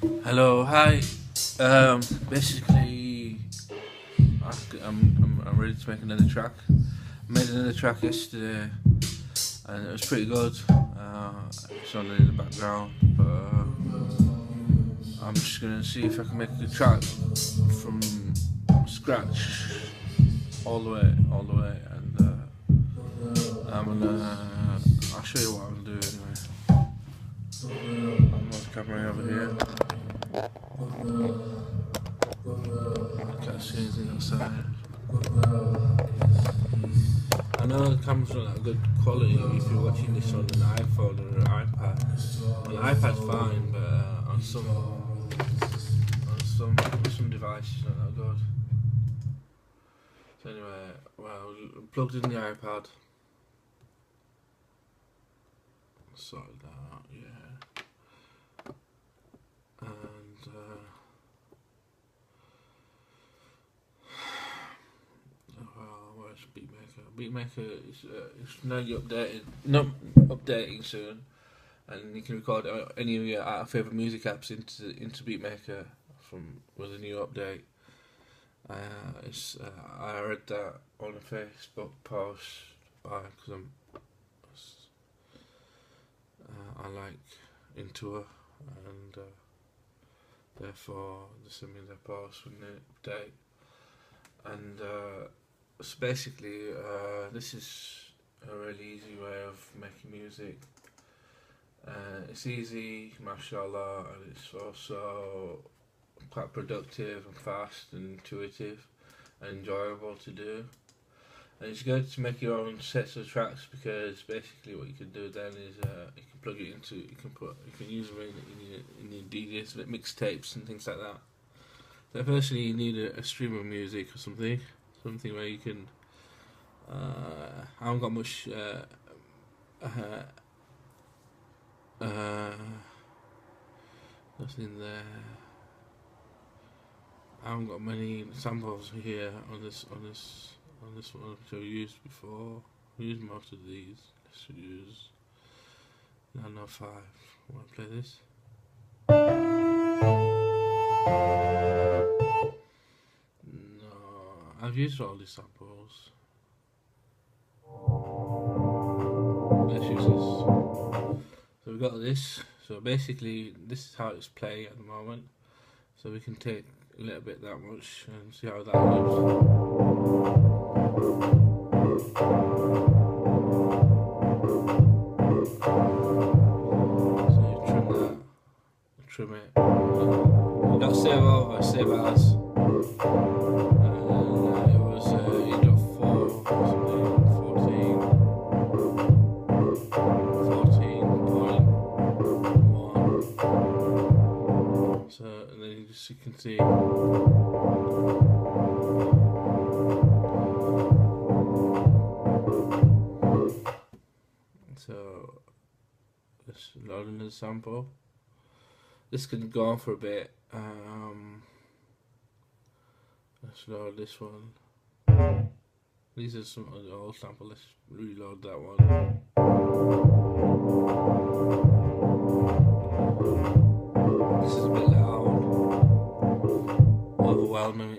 Hello, hi. Basically, I'm ready to make another track. I made another track yesterday, and it was pretty good. It's on in the background, but I'm just gonna see if I can make a track from scratch, all the way, and I'll show you what I'll do anyway. I'm on the camera over here. I can't see anything outside. I know the camera's not that good quality if you're watching this on an iPhone or an iPad. Well, the iPad's fine, but on some devices not that good. So anyway, well, plugged in the iPad. Sorted that out, yeah. And where's Beatmaker? Beatmaker is it's now not updating soon, and you can record any of your favorite music apps into Beatmaker from with a new update. I read that on a Facebook post because I like Intua, and therefore they send me their post when they update. And so basically, this is a really easy way of making music. It's easy, mashallah, and it's also quite productive and fast and intuitive and enjoyable to do. And it's good to make your own sets of tracks because basically what you can do then is you can plug it into, you can use them in your DJs, mixtapes and things like that. So firstly you need a stream of music or something where you can. I haven't got much. Nothing there. I haven't got many samples here on this one which I've used before. I've used most of these. Let's use 905. Want to play this? No, I've used all these samples. Let's use this. So we've got this. So basically, this is how it's playing at the moment. So we can take a little bit that much and see how that looks. So you trim that, trim it. You got save over, save as. It was you got 4 or something, 14.1. So and then you can see. So let's load in the sample. This can go on for a bit. Let's load this one. These are some of the old samples. Let's reload that one. This is a bit loud.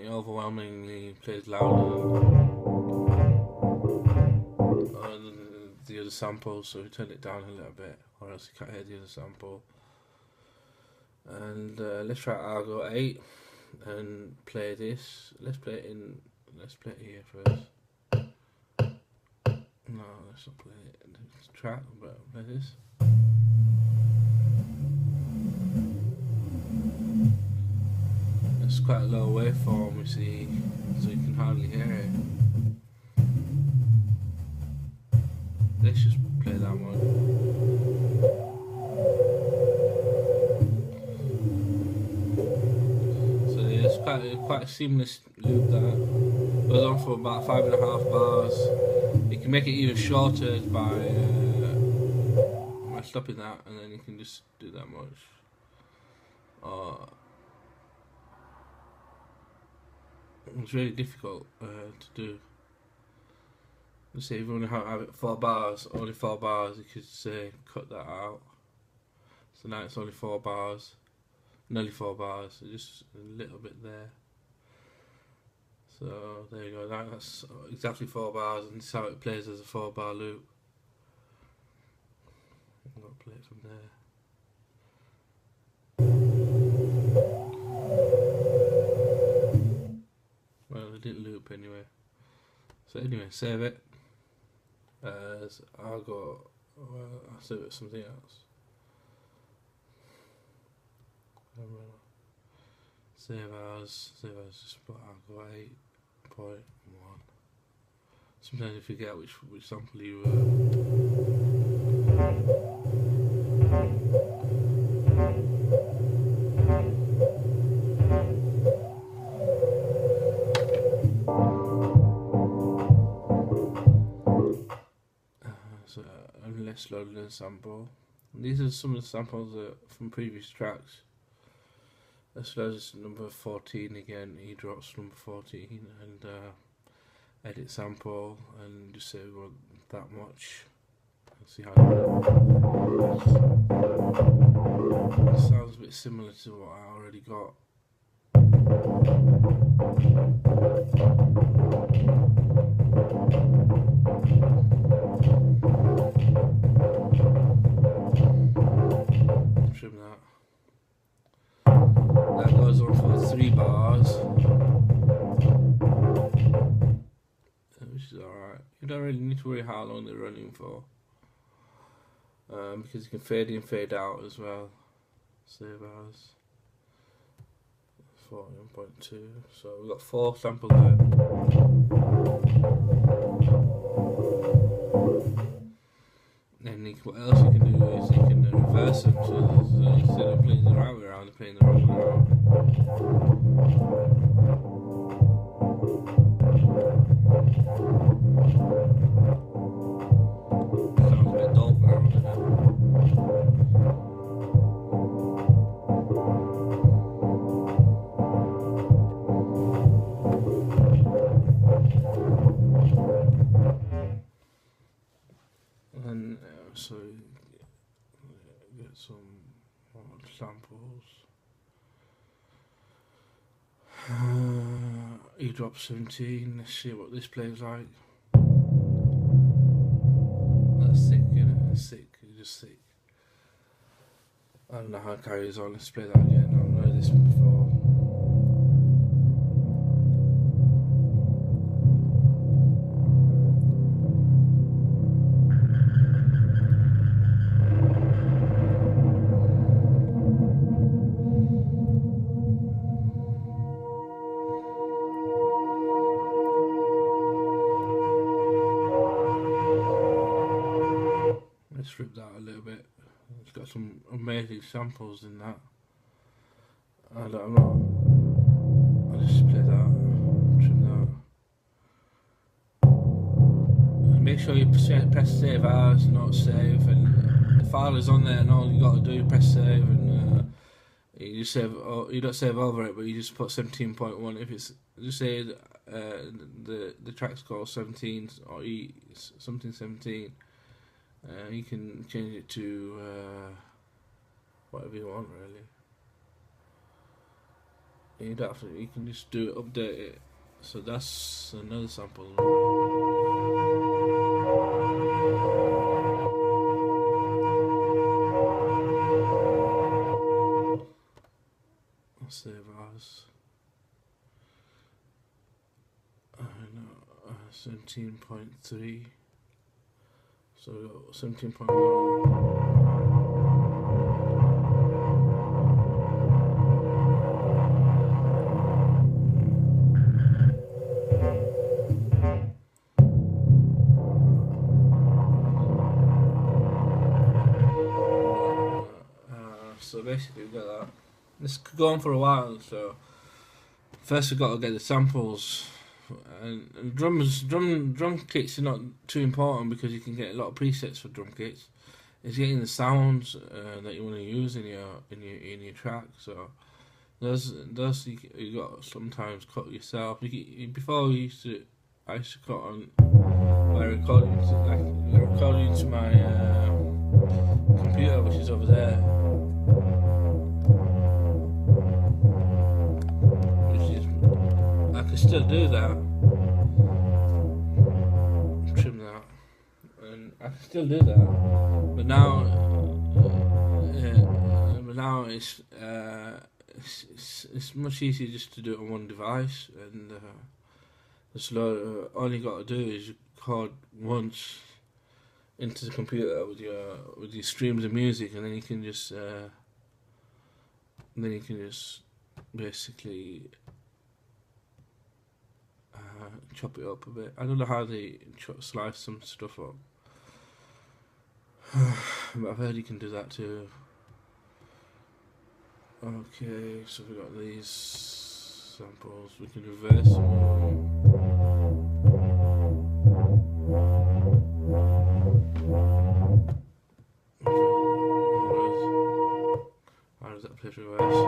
Overwhelmingly plays louder than the other samples, so we turn it down a little bit, or else you can't hear the other sample. And let's try Argo 8 and play this. Let's play it here first. No, let's not play it in this track, but play this. It's quite a low waveform, you see, so you can hardly hear it. Let's just play that one. So yeah, it's quite a seamless loop that goes on for about 5.5 bars. You can make it even shorter by stopping that, and then you can just do that much. It's really difficult to do. Let's say if you want to have it 4 bars, only 4 bars, you could say cut that out. So now it's only 4 bars. nearly 4 bars, so just a little bit there. So there you go, that's exactly 4 bars, and this is how it plays as a 4-bar loop. I'm going to play it from there. Well, it didn't loop anyway. So anyway, save it. As I'll save it something else. Save as just put I'll go 8.1. Sometimes you forget which sample you so let's load in a sample. And these are some of the samples from previous tracks. Let's load this number 14 again. He drops number 14 and edit sample and just say we want that much. Let's see how it sounds a bit similar to what I already got. Trim that. That goes on for 3 bars, which is alright. You don't really need to worry how long they're running for, because you can fade in, fade out as well. Save as 41.2. So we've got 4 samples there. And what else you can do is you can reverse them, so instead of playing the right way around, they're playing the wrong way around. Sounds a bit dull now, doesn't it? And so get some more samples. He dropped 17. Let's see what this plays like. That's sick, isn't it? It's sick. It's just sick. I don't know how it carries on. Let's play that again. I've heard this one before. Strip that a little bit. It's got some amazing samples in that. I'll just play that, trim that. And make sure you press save as, not save, and the file is on there, and all you got to do is press save, and you just save. You don't save over it, but you just put 17.1. If it's just say the track's called 17 or something 17. You can change it to whatever you want, really. You don't have to. You can just do it, update it. So that's another sample. I'll save as 17.3. So 17.1. So basically we've got that. This could go on for a while, so first we've got to get the samples. And drum kits are not too important because you can get a lot of presets for drum kits. It's getting the sounds that you want to use in your track. So those you got to sometimes cut yourself. Before I used to cut on by recording to my computer, which is over there. I still do that. Trim that, and I can still do that. But now, it's much easier just to do it on one device, and all you got to do is record once into the computer with your streams of music, and then you can just basically chop it up a bit. I don't know how they slice some stuff up, but I've heard you can do that too. Okay, so we got these samples. We can reverse them. How does that play reverse?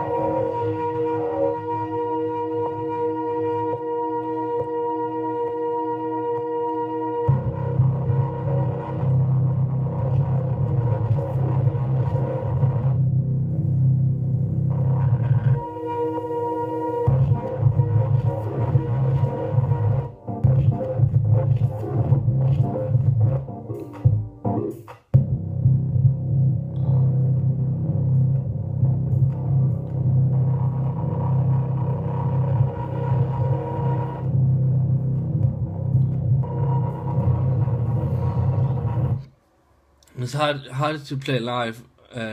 It's harder to play live,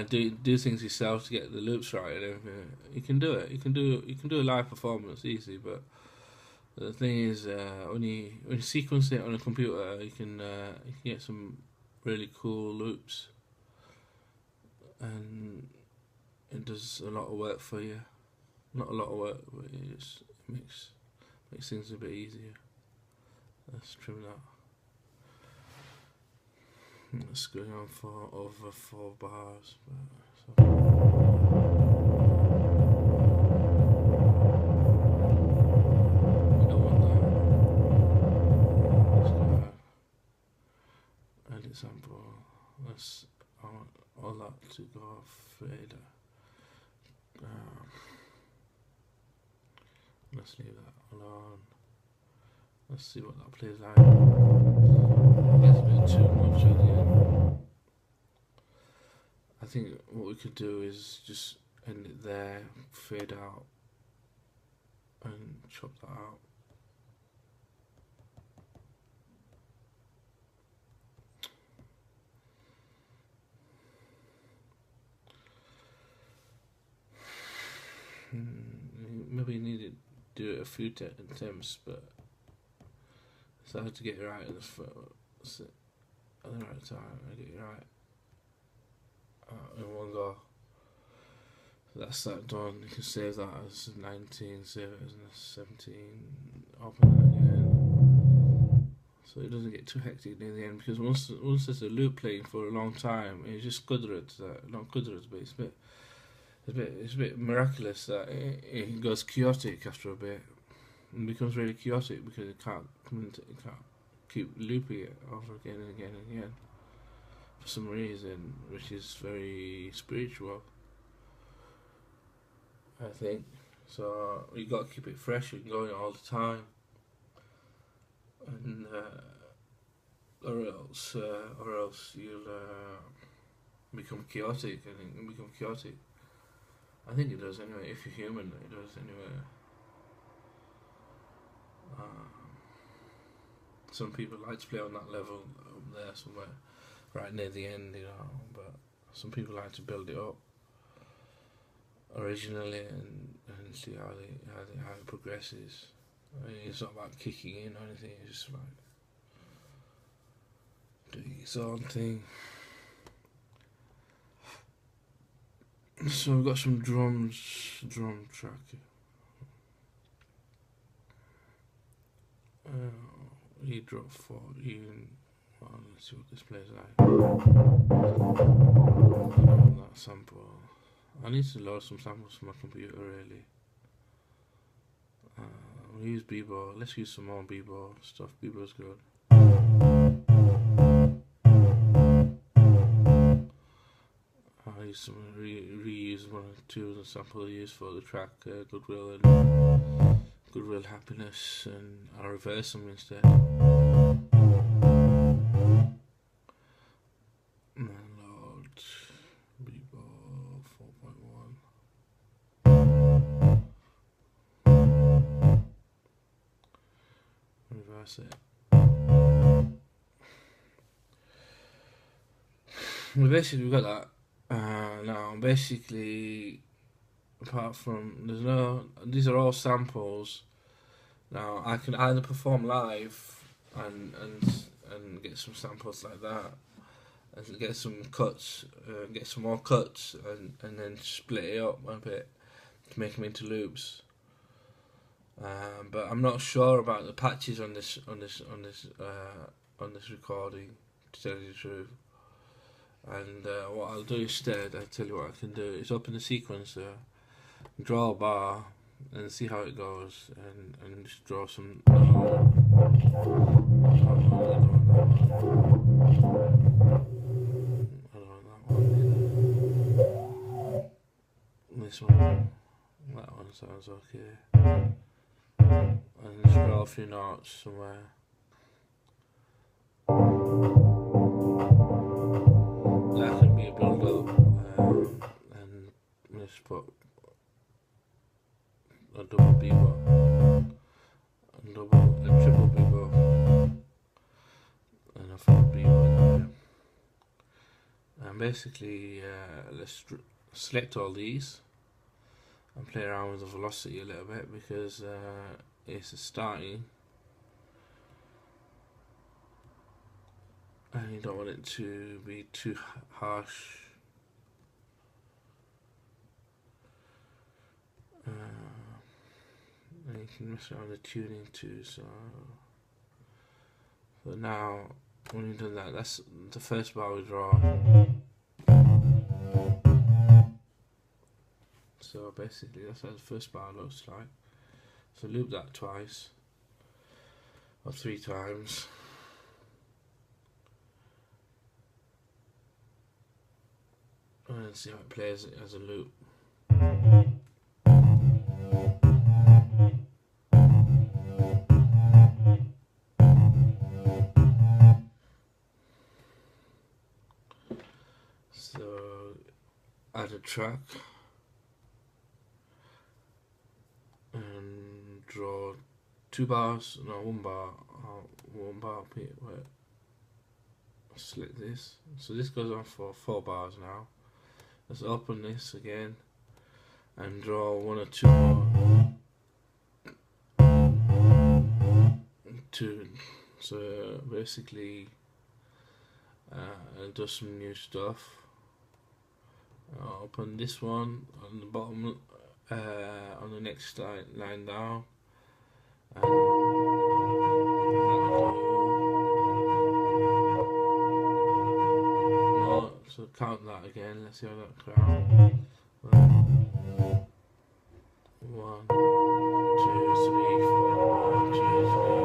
do things yourself to get the loops right and everything. You can do it. You can do a live performance easy, but the thing is, when you sequence it on a computer, you can get some really cool loops, and it does a lot of work for you. Not a lot of work, but it makes things a bit easier. Let's trim that. It's going on for over 4 bars. I don't want that. Edit sample. I want all that to go off fader. Let's leave that alone. Let's see what that plays like. It's a bit too much at the end. I think what we could do is just end it there, fade out, and chop that out. Maybe you need to do it a few attempts, but it's hard to get it right at the right time. I get it right in one go. So that's that done. You can save that as 19, save it as 17, open that again. So it doesn't get too hectic near the end, because once there's a loop playing for a long time, it's just Kudrat, not Kudrat, but it's a bit miraculous that it goes chaotic after a bit. It becomes really chaotic because it can't keep looping it over again and again and again for some reason, which is very spiritual, I think. So you got to keep it fresh and going all the time, and or else you'll become chaotic, and it can become chaotic. I think it does anyway. If you're human, it does anyway. Some people like to play on that level up there somewhere, right near the end, but some people like to build it up originally and see how it progresses. I mean, it's not about kicking in or anything. It's just like doing its own thing. So we've got some drum track. E drop 4, well, let's see what this plays like. That sample. I need to load some samples from my computer really. We'll use b-ball. Let's use some more b-ball stuff. B-ball's good. I'll use some reuse one or two of the samples I used for the track Goodwill and goodwill, happiness, and I'll reverse them instead. Landlord, Bebop 4.1. Reverse it. We've got that. Now, basically, apart from these are all samples. Now I can either perform live and get some samples like that, and get some cuts, get some more cuts, and then split it up a bit to make them into loops. But I'm not sure about the patches on this recording, to tell you the truth. And what I'll do instead, I'll tell you what I can do, is open the sequencer, draw a bar, and see how it goes, and just draw some. This one, that one sounds okay. And just draw a few notes somewhere. That can be a build up, and just put a double bebop, a triple bebop, and a full bebop there. And basically, let's select all these and play around with the velocity a little bit, because it's a starting, and you don't want it to be too harsh. And you can mess around with the tuning too. So now, when you've done that, that's the first bar we draw. So basically, that's how the first bar looks like. So loop that twice or 3 times. And see how it plays as a loop. So add a track and draw 2 bars, no, 1 bar, wait, select this. So this goes on for 4 bars now. Let's open this again and draw 1 or 2 more. 2. So basically, I'll do some new stuff. I'll open this one on the bottom, on the next line down, and no, so count that again. Let's see how that counts. 1, 2, 3, 4. 1, 2, 3, 4.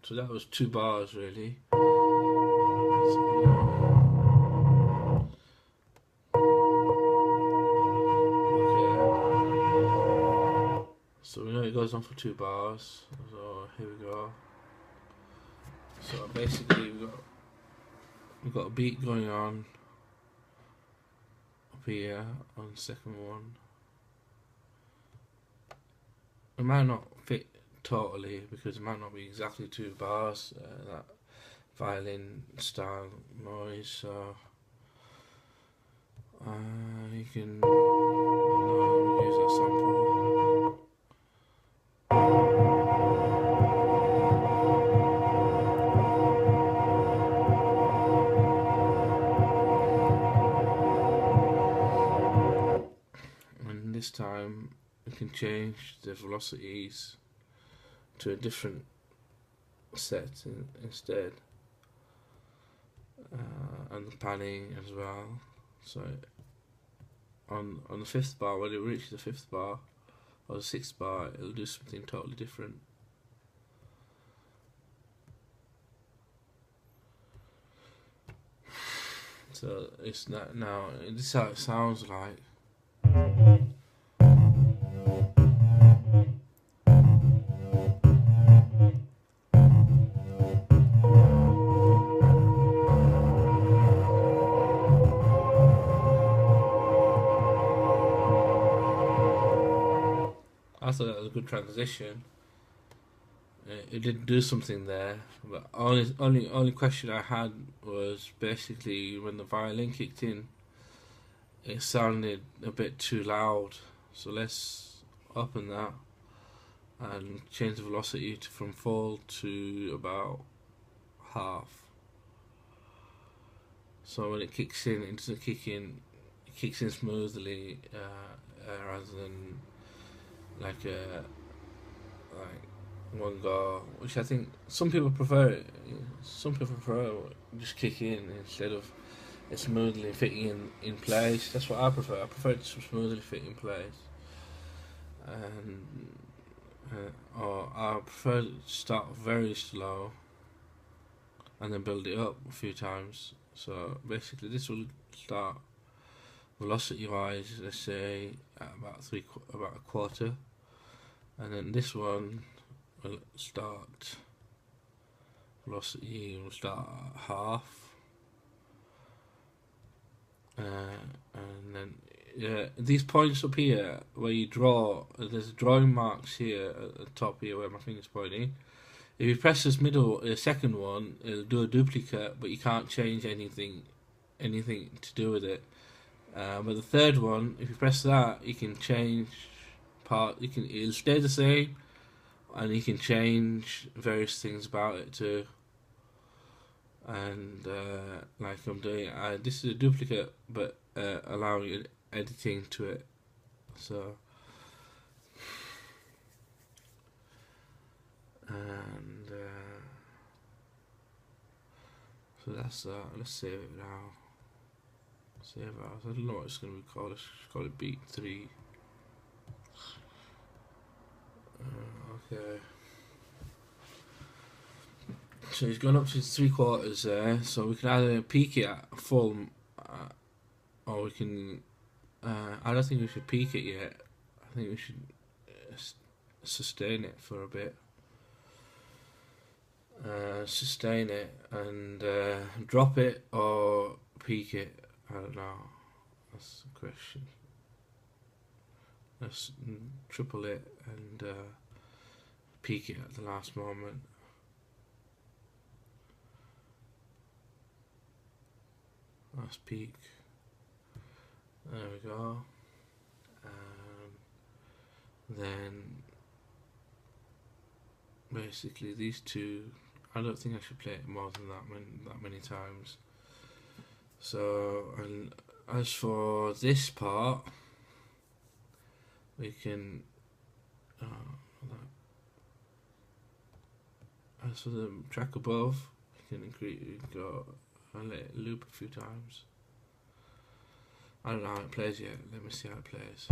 So that was 2 bars really. So we know it goes on for 2 bars, so here we go. So basically we've got a beat going on up here on the second one. It might not fit totally, because it might not be exactly 2 bars, that violin style noise, so you can use that sample. And this time we can change the velocities to a different set instead, and the panning as well. So on the 5th bar, when it reaches the 5th bar or the 6th bar, it'll do something totally different. So it's not now. This is how it sounds like. I thought that was a good transition. It did do something there, but only question I had was basically when the violin kicked in, it sounded a bit too loud. So let's open that and change the velocity from full to about half. So when it kicks in, it doesn't kick in. It kicks in smoothly, rather than like one go, which I think some people prefer it. Some people prefer just kick in instead of it smoothly fitting in place. That's what I prefer. I prefer it to smoothly fit in place, and or I prefer to start very slow and then build it up a few times. So basically, this will start velocity wise, let's say at about a quarter, and then this one will start velocity will start at half, and then these points up here where you draw, there's drawing marks here at the top here where my finger's pointing. If you press this second one, it'll do a duplicate, but you can't change anything to do with it. But the third one, if you press that, you can change part. It'll stay the same, and you can change various things about it too. And like I'm doing, this is a duplicate, but allowing editing to it. So and so that's that. Let's save it now. Save as. I don't know what it's going to be called. Let's call it beat 3. Okay. So he's gone up to 3/4 there. So we can either peak it at full, or we can. I don't think we should peak it yet. I think we should sustain it for a bit. Sustain it and drop it or peak it. I don't know. That's the question. Let's triple it and peak it at the last moment. Last peak. There we go. Then basically these two. I don't think I should play it more than that many times. So, and as for this part, we can. As for the track above, we can go and let it loop a few times. I don't know how it plays yet. Let me see how it plays.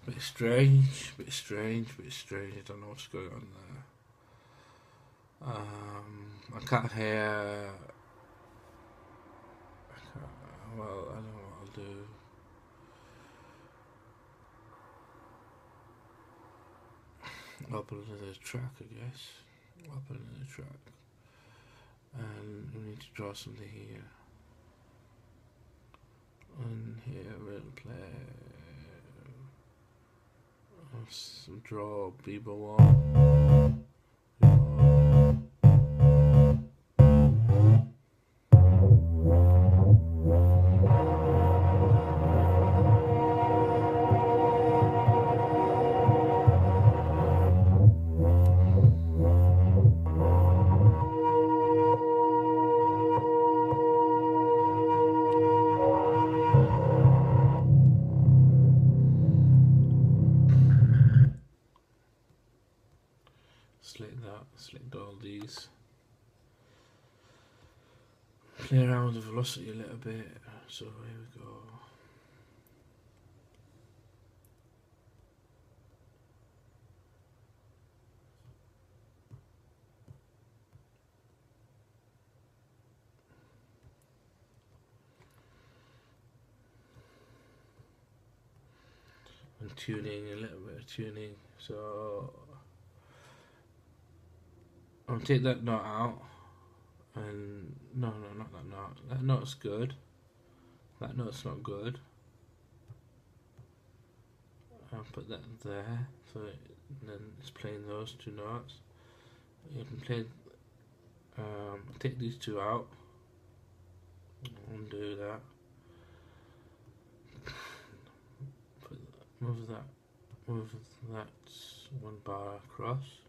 Bit strange. I don't know what's going on there. I can't hear. Well, I don't know what I'll do. Upload another track, I guess. Upload another track, and we need to draw something here. And here we'll play. Let's draw Bieber 1. Select all these. Play around with the velocity a little bit. So here we go. And tuning, a little bit of tuning. So I'll take that note out, and no, not that note. That note's good. That note's not good. I'll put that there, so then it's playing those two notes. You can play. Take these two out. Undo that. Move that one bar across.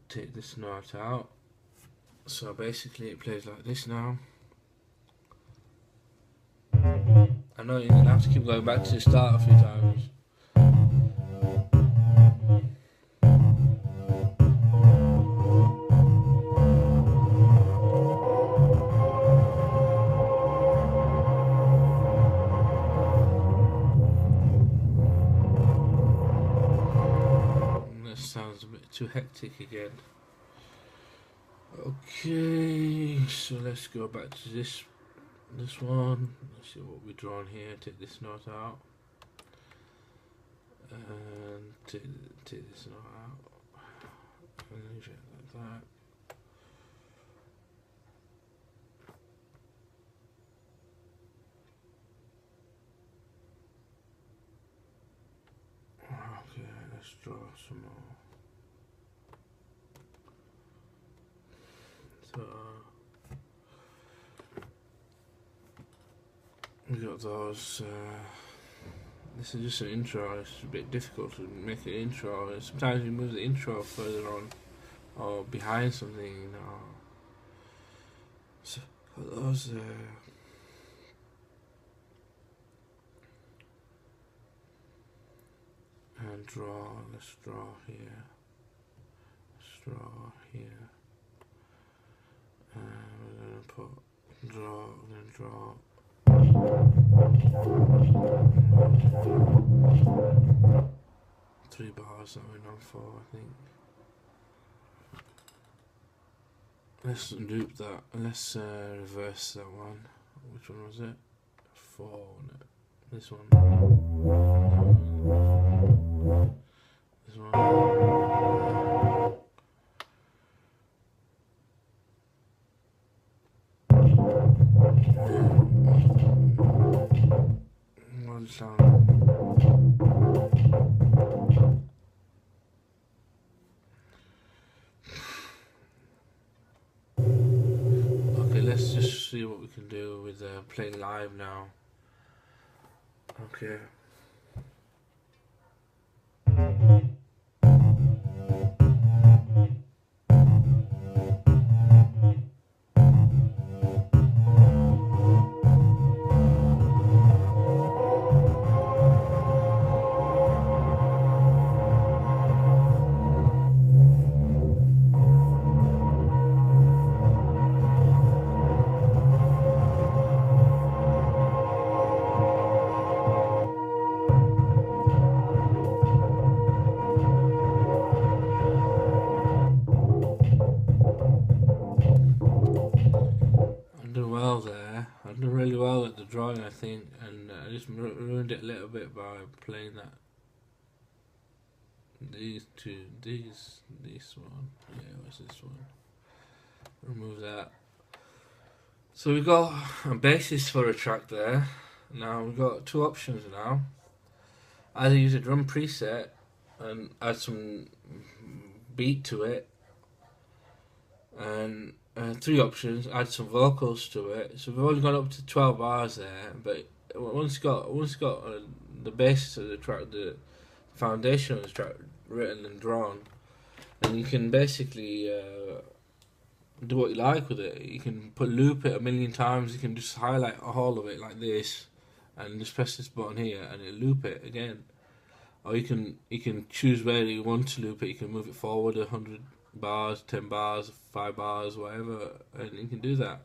Take this note out. So basically it plays like this now. I know you're going to have to keep going back to the start a few times. This sounds a bit too hectic again. Okay, so let's go back to this one. Let's see what we're drawing here. Take this note out, and take this note out, and leave it like that. Okay, let's draw some more. So we got those. This is just an intro. It's a bit difficult to make an intro. Sometimes you move the intro further on or behind something, you know. So got those there. And draw. Let's draw here. Let's draw here. And we're gonna put draw. We're gonna draw. 3 bars that went on 4, I think. Let's loop that. Let's reverse that one. Which one was it? 4, wasn't it? This one. This one. One sound. Okay, let's just see what we can do with playing live now. Okay. I did really well at the drawing, I think, and I just ruined it a little bit by playing that. These one. Yeah, what's this one? Remove that. So we got a basis for a track there. Now we've got 2 options now. Either use a drum preset and add some beat to it, and 3 options, add some vocals to it. So we've only gone up to 12 bars there, but once got the basis of the track, the foundation of the track written and drawn, and you can basically do what you like with it. You can loop it a million times. You can just highlight a whole of it like this, and just press this button here, and it'll loop it again. Or you can choose where you want to loop it. You can move it forward 100 bars, 10 bars, 5 bars, whatever, and you can do that.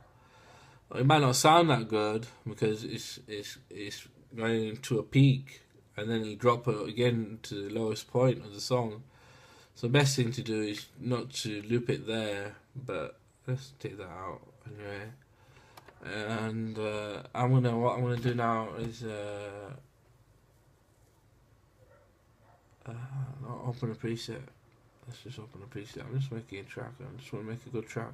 It might not sound that good because it's going into a peak, and then it'll drop it again to the lowest point of the song. So the best thing to do is not to loop it there, but let's take that out anyway. And what I'm gonna do now is not open a preset. Let's just open a preset. I'm just making a track. I just want to make a good track.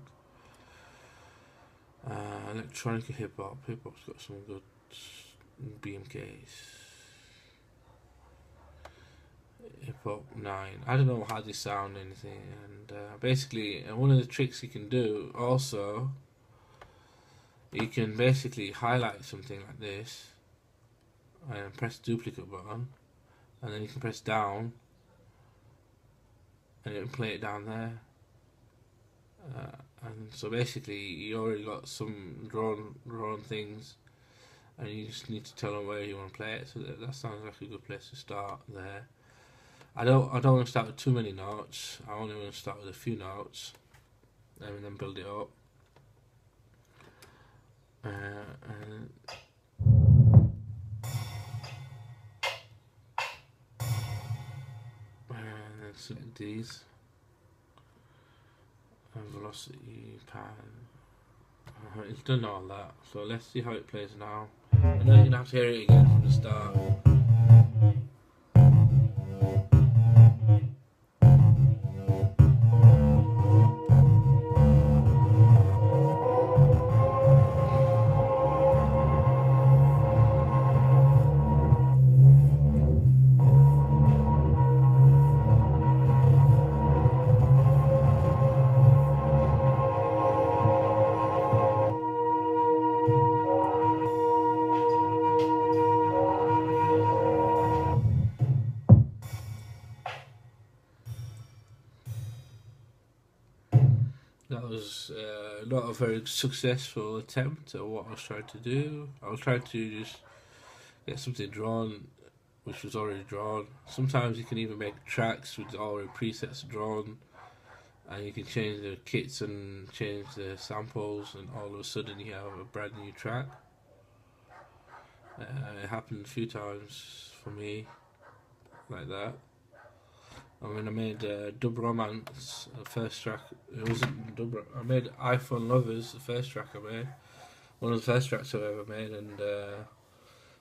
Electronic hip hop. Hip hop's got some good BMKs. Hip hop 9. I don't know how they sound anything, and basically, one of the tricks you can do also, you can basically highlight something like this and press the duplicate button, and then you can press down and it'll play it down there. And so basically you already got some drawn things, and you just need to tell them where you want to play it. So that sounds like a good place to start there. I don't want to start with too many notes. I only want to start with a few notes and then build it up. And then select these. And velocity, pan. It's done all that. So let's see how it plays now. I know you're going to have to hear it again from the start. That was not a very successful attempt at what I was trying to do. I was trying to just get something drawn which was already drawn. Sometimes you can even make tracks with already presets drawn, and you can change the kits and change the samples, and all of a sudden you have a brand new track. It happened a few times for me like that. I mean, I made Dub Romance, the first track. It wasn't Dub. I made iPhone Lovers, the first track I made. One of the first tracks I've ever made, and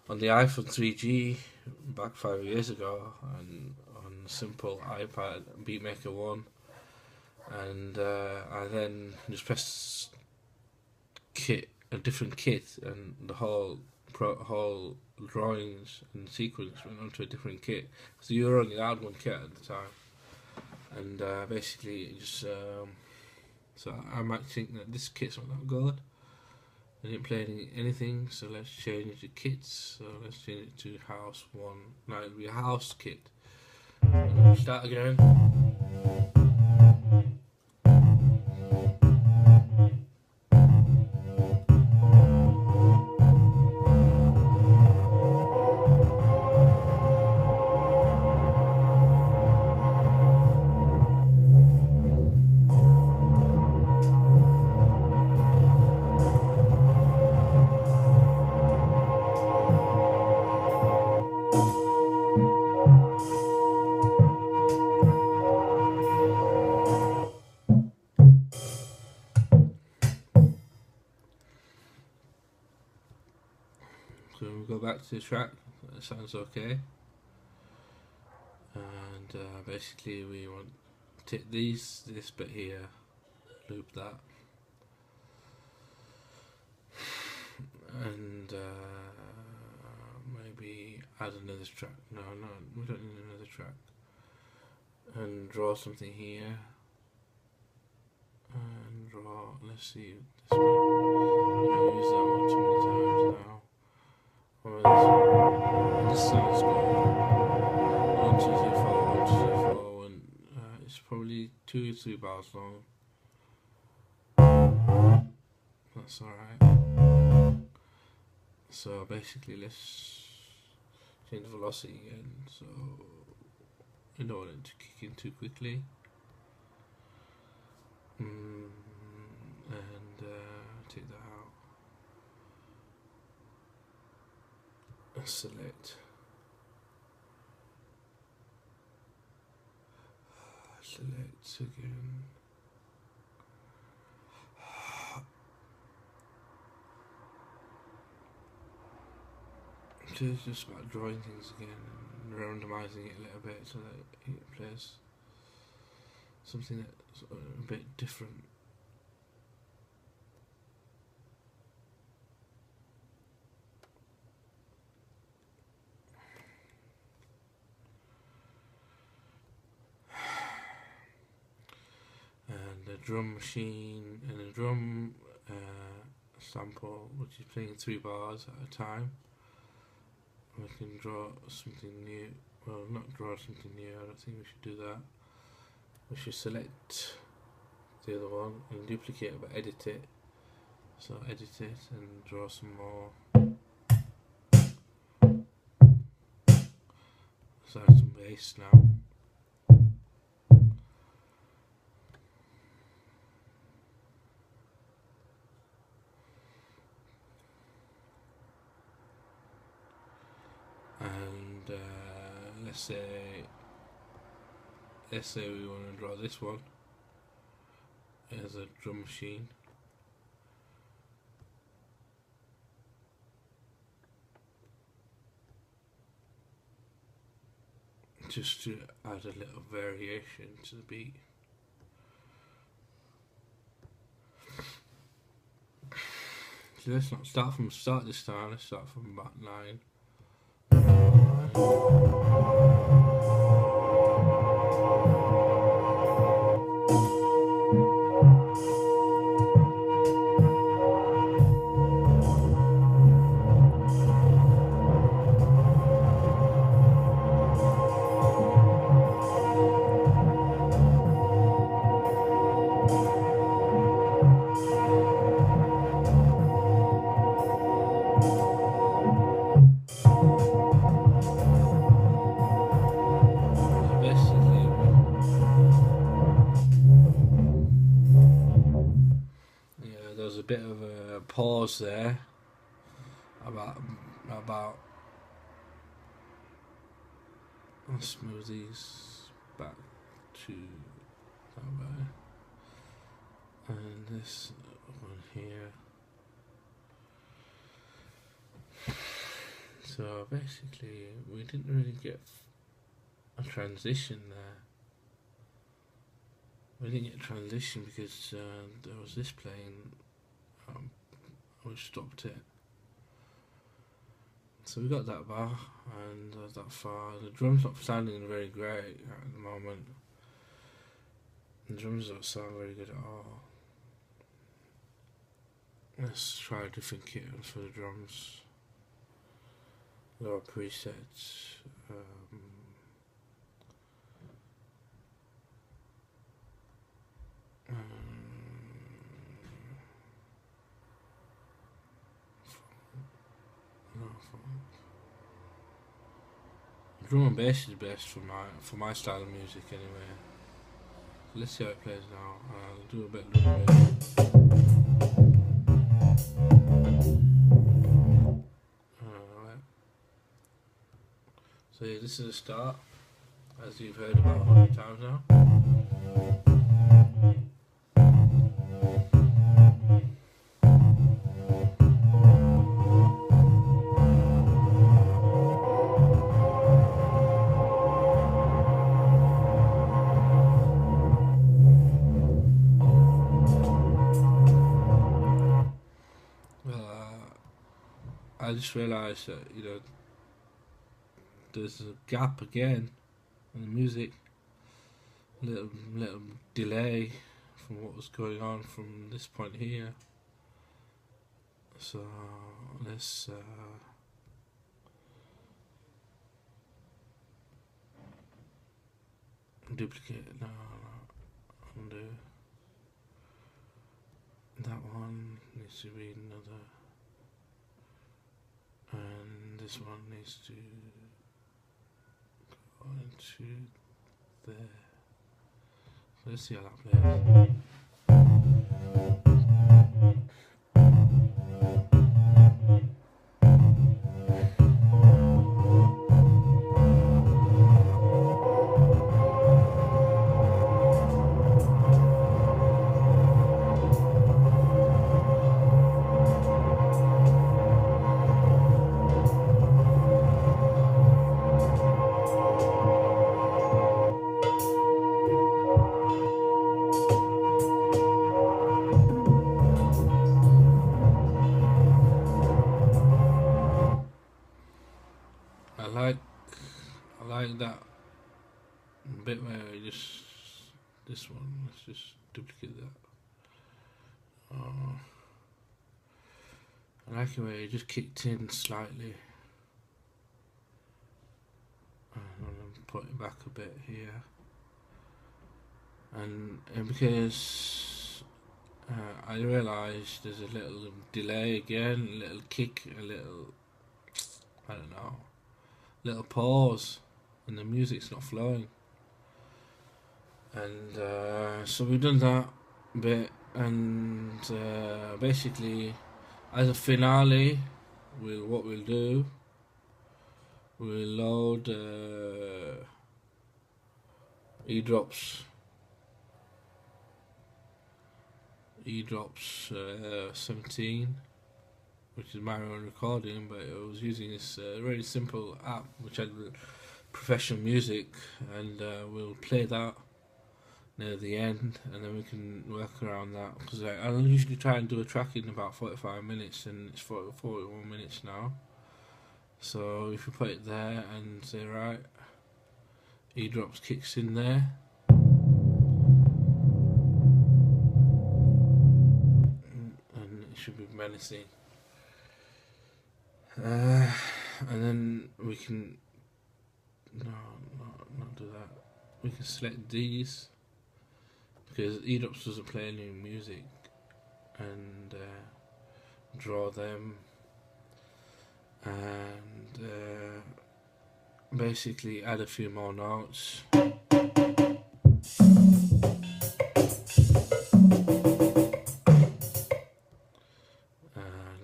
on the iPhone 3G back 5 years ago, and on simple iPad Beatmaker 1, and I then just pressed a different kit, and the whole drawings and sequence went onto a different kit. So you were only allowed one kit at the time, and basically it just so I might think that this kit's not that good. I didn't play anything, so let's change the kits. So let's change it to house 1. Now it'll be a house kit. Start again. So we go back to the track. That sounds okay. And basically we want to take this bit here, loop that, and maybe add another track. No, we don't need another track. And draw something here. And draw. Let's see this one. I've used that one too many times now. This sounds good. 1, 2, 3, 4, 1, 2, 3, 4, and it's probably 2 or 3 bars long. That's alright. So basically, let's change the velocity again. So you don't want it to kick in too quickly. And take that out. select again. So it's just about drawing things again and randomizing it a little bit so that it plays something that's a bit different. And a drum machine and a drum sample, which is playing 3 bars at a time. We can draw something new. Well, not draw something new, I don't think we should do that. We should select the other one and duplicate it, but edit it. So edit it and draw some more. Let's add some bass now. And let's say we want to draw this one as a drum machine. Just to add a little variation to the beat. So let's not start from the start this time, let's start from about 9. A bit of a pause there about let's move these back to that way and this one here. So basically we didn't really get a transition there. We didn't get a transition because there was this playing. We stopped it. So we got that bar and that far. The drums not sounding very great at the moment. The drums don't sound very good at all. Let's try a different kit for the drums. Lower presets. Drum and bass is best for my style of music anyway. So let's see how it plays now. I'll do a bit of drum and bass. Alright. So yeah, this is the start, as you've heard about 100 times now. I just realised that, you know, there's a gap again in the music, little delay from what was going on from this point here. So let's duplicate it now. Undo. That one needs to be another. And this one needs to go into there. So let's see how that plays. like that bit where you just this one. Let's just duplicate that. I like it where it just kicked in slightly. And put it back a bit here. And because I realised there's a little delay again, a little kick, a little, I don't know, little pause, and the music's not flowing. And so we've done that bit, and basically, as a finale, what we'll do, we'll load E-drops 17, which is my own recording, but I was using this really simple app which had professional music, and we'll play that near the end, and then we can work around that, because I usually try and do a track in about 45 minutes, and it's 41 minutes now. So if you put it there and say, right, E-drops kicks in there, and it should be menacing. And then we can not do that. We can select these, because E-drops doesn't play any music, and draw them, and basically add a few more notes.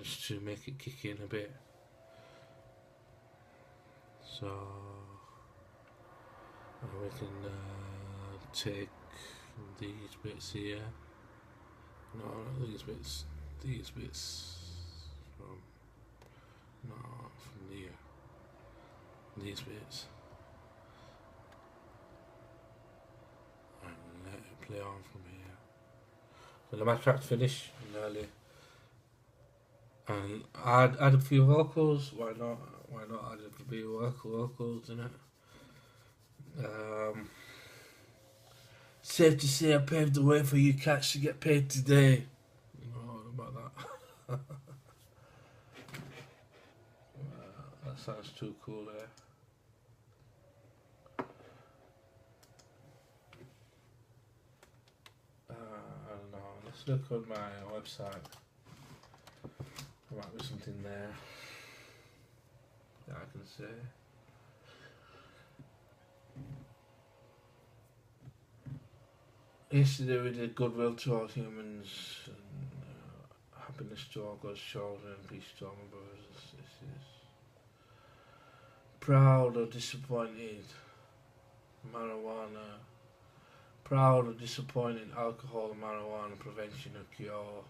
Just to make it kick in a bit. So we can take these bits here. No, not these bits. These bits from here. These bits, and let it play on from here. So my track's finished nearly, and add a few vocals. Why not? Why not add a few vocals in it? Safe to say I paved the way for you Kash to get paid today. You know about that. That sounds too cool there. I don't know. Let's look on my website. There might be something there that I can say. Yesterday we did goodwill to all humans, and happiness to all God's children, and peace to all my brothers and sisters. Proud or disappointed, marijuana. Proud or disappointed, alcohol and marijuana prevention or cure.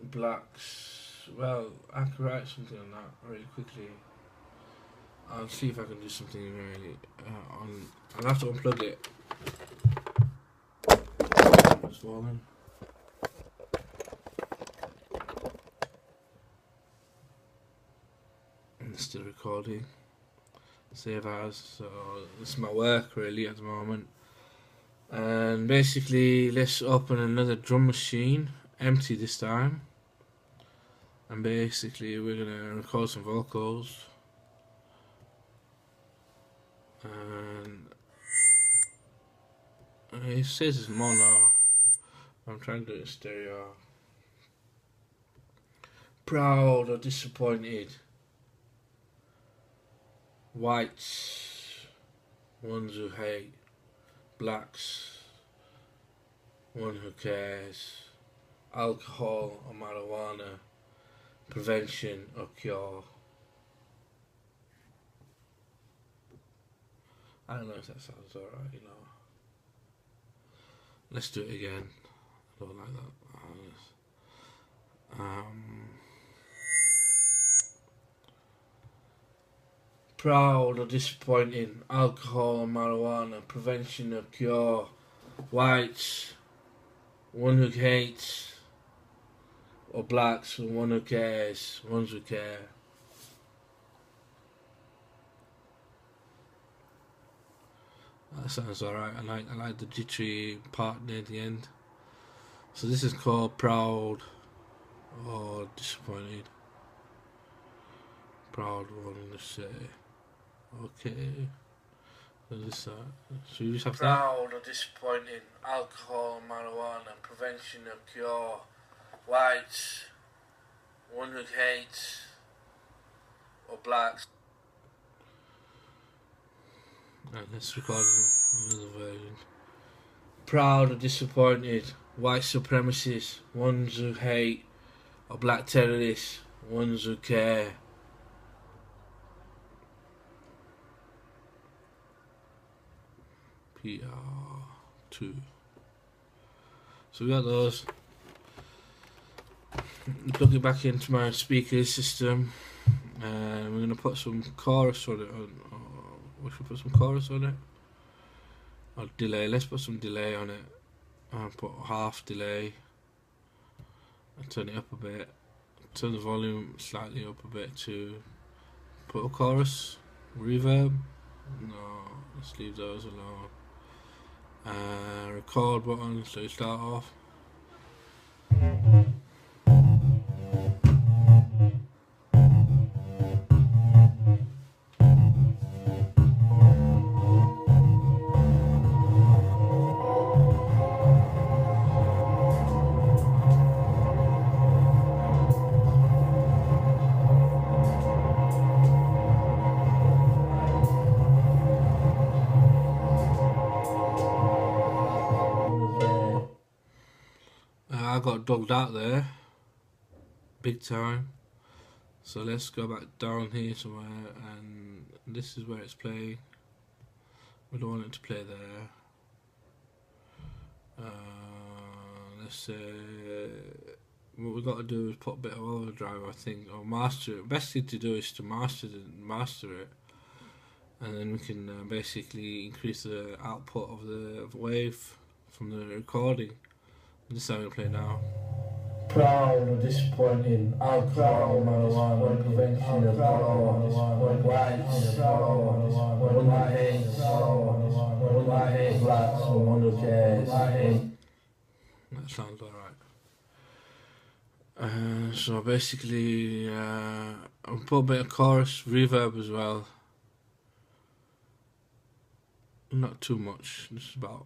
Blacks. Well, I could write something on that really quickly. I'll see if I can do something really on. I'll have to unplug it. It's falling. And it's still recording. Save as. So this is my work really at the moment. And basically, let's open another drum machine, empty this time. And basically, we're gonna record some vocals. And it says it's mono. I'm trying to do it in stereo. Proud or disappointed. Whites, ones who hate. Blacks, one who cares. Alcohol or marijuana, prevention or cure. I don't know if that sounds alright, you know. Let's do it again. I don't like that. Proud or disappointing, alcohol or marijuana, prevention or cure. Whites, one who hates, or blacks, one who cares, ones who care. That sounds alright. I like the jittery part near the end. So this is called Proud or Disappointed. Proud one, let's say. Okay. So this so you just have Proud or disappointed. Alcohol, marijuana, prevention or cure. Whites, one who hates, or blacks. And let's record another version. Proud or disappointed. White supremacists, ones who hate, or black terrorists, ones who care. PR2. So we got those. Plug it back into my speaker system, and we're gonna put some chorus on it. We should put some chorus on it. Or delay. Let's put some delay on it. I'll put half delay. I'll turn it up a bit. Turn the volume slightly up a bit to put a chorus. Reverb. No, let's leave those alone. Record button, so you start off. I got dogged out there, big time. So let's go back down here somewhere, and this is where it's playing. We don't want it to play there. Let's say what we got to do is put a bit of overdrive, I think, or master it. Best thing to do is to master it, and then we can basically increase the output of the wave from the recording. This is how we play now. Proud or disappointed, alcohol, marijuana, prevention of alcohol, whites, one who hates, one who hates blacks, and one who cares. That sounds alright. So basically, I'll put a bit of chorus, reverb as well. Not too much, just about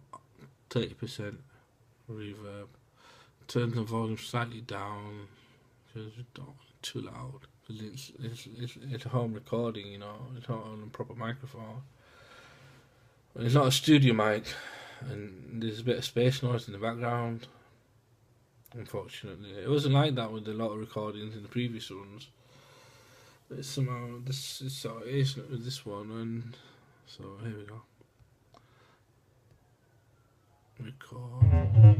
30%. Reverb. Turn the volume slightly down because we don't want it too loud. It's a home recording, you know. It's not on a proper microphone. It's not a studio mic, and there's a bit of space noise in the background. Unfortunately, it wasn't like that with a lot of recordings in the previous ones. But somehow this is so it is with this one, and so here we go. Record.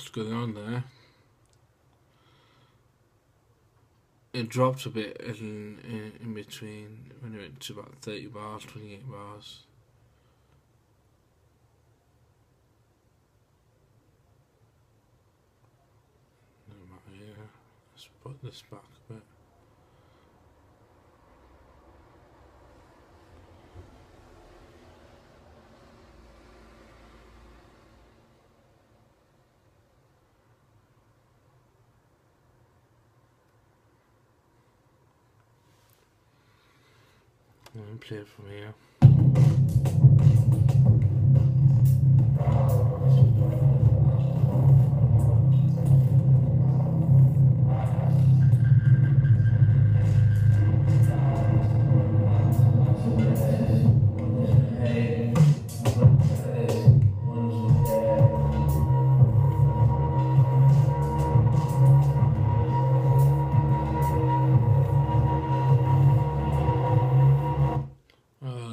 what's going on there. It dropped a bit in between when it went to about 30 bars, 28 bars. No matter, yeah. Let's put this back a bit. And play it from here.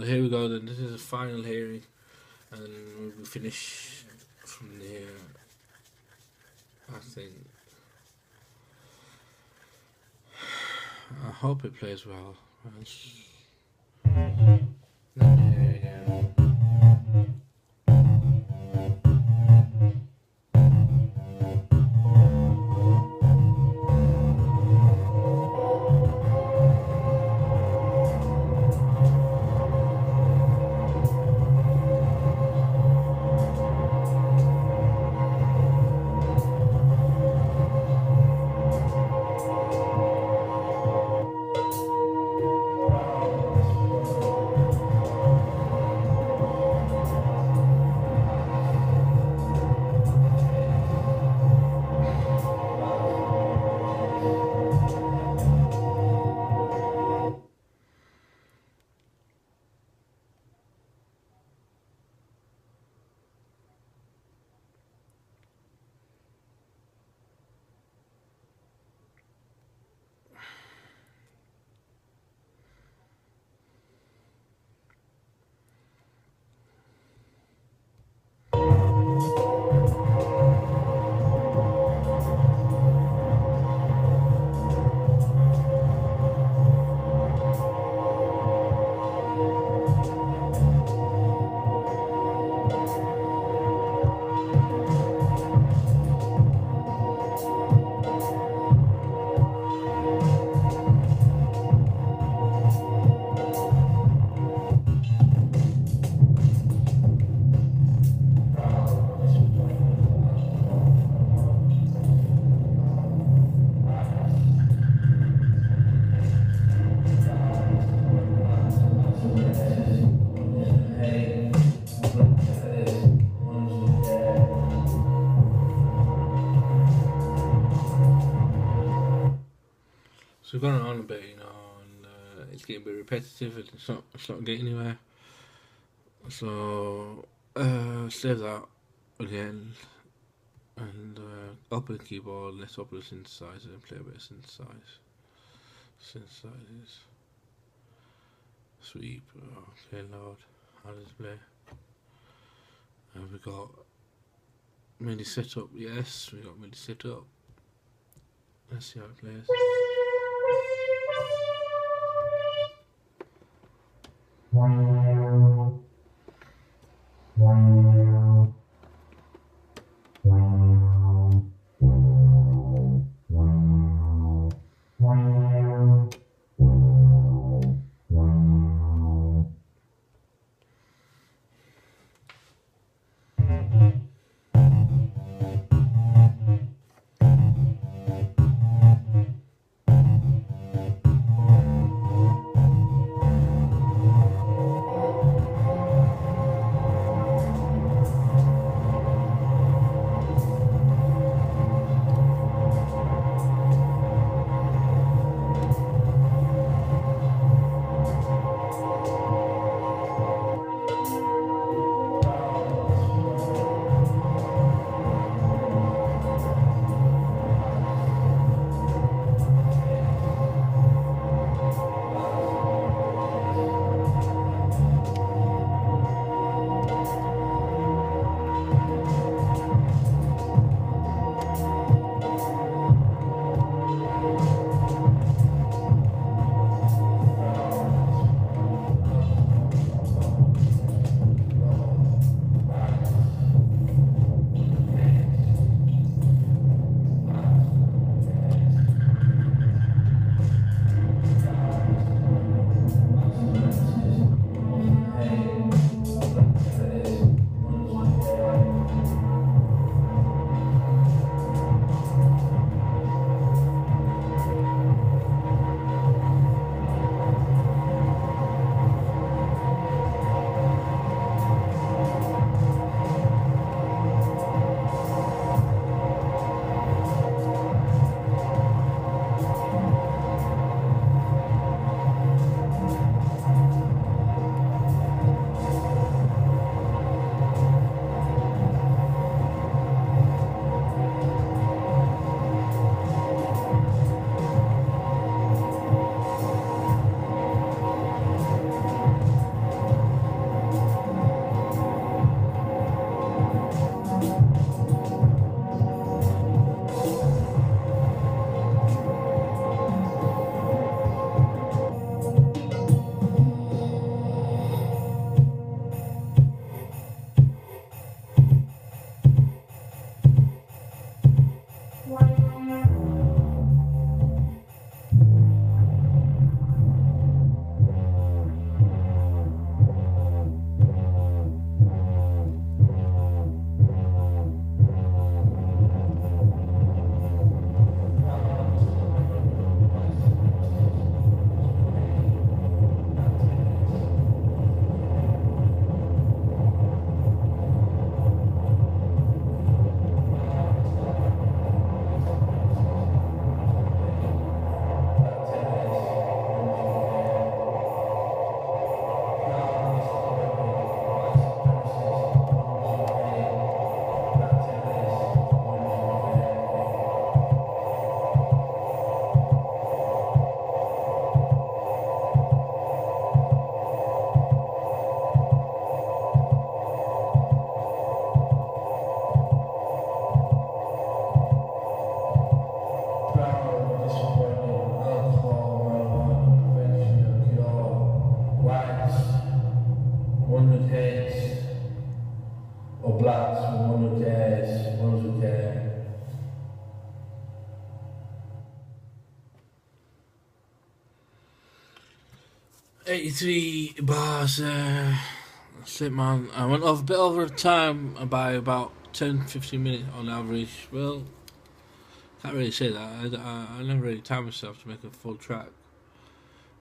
Here we go then, this is a final hearing and we'll finish from there, I think. I hope it plays well. Let me hear it again. So we've gone on a bit, you know, and it's getting a bit repetitive and it's not getting anywhere. So save that again and open the keyboard, let's open the synthesizer and play a bit of synthesizers. Sweep, okay, loud, how does it play? We got MIDI setup, yes, we got MIDI setup. Let's see how it plays. 83 bars. That's it, man. I went off a bit over time by about 10-15 minutes on average. Well, can't really say that. I never really timed myself to make a full track.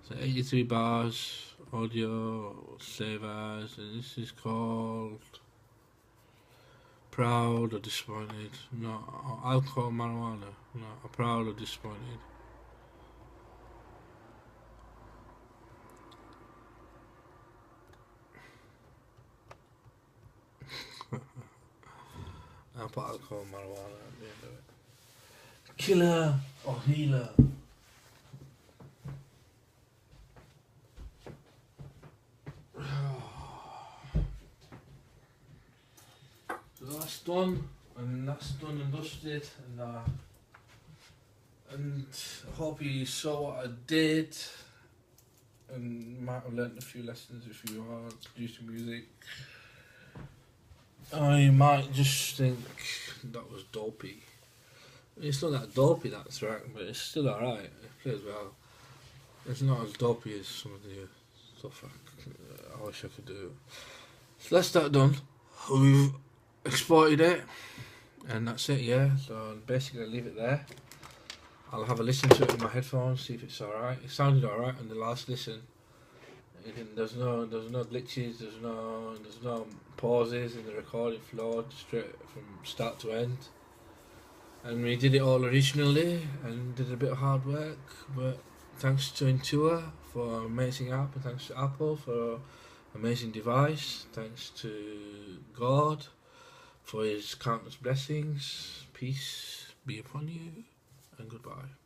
So 83 bars, audio, save as, and this is called Proud or Disappointed. No, alcohol, marijuana. No, proud or disappointed. I'll put alcohol, marijuana at the end of it. Killer or healer? So that's done, and that's done and dusted, and I hope you saw what I did, and might have learnt a few lessons if you are producing music. I might just think that was dopey. It's not that dopey, that's right, but it's still alright. It plays well. It's not as dopey as some of the stuff I wish I could do. So that's that done. We've exported it, and that's it, yeah. So basically I'll leave it there. I'll have a listen to it in my headphones, see if it's alright. It sounded alright on the last listen. There's no glitches, there's no pauses in the recording flow, straight from start to end. And we did it all originally and did a bit of hard work, but thanks to Intua for an amazing app, and thanks to Apple for an amazing device, thanks to God for his countless blessings. Peace be upon you, and goodbye.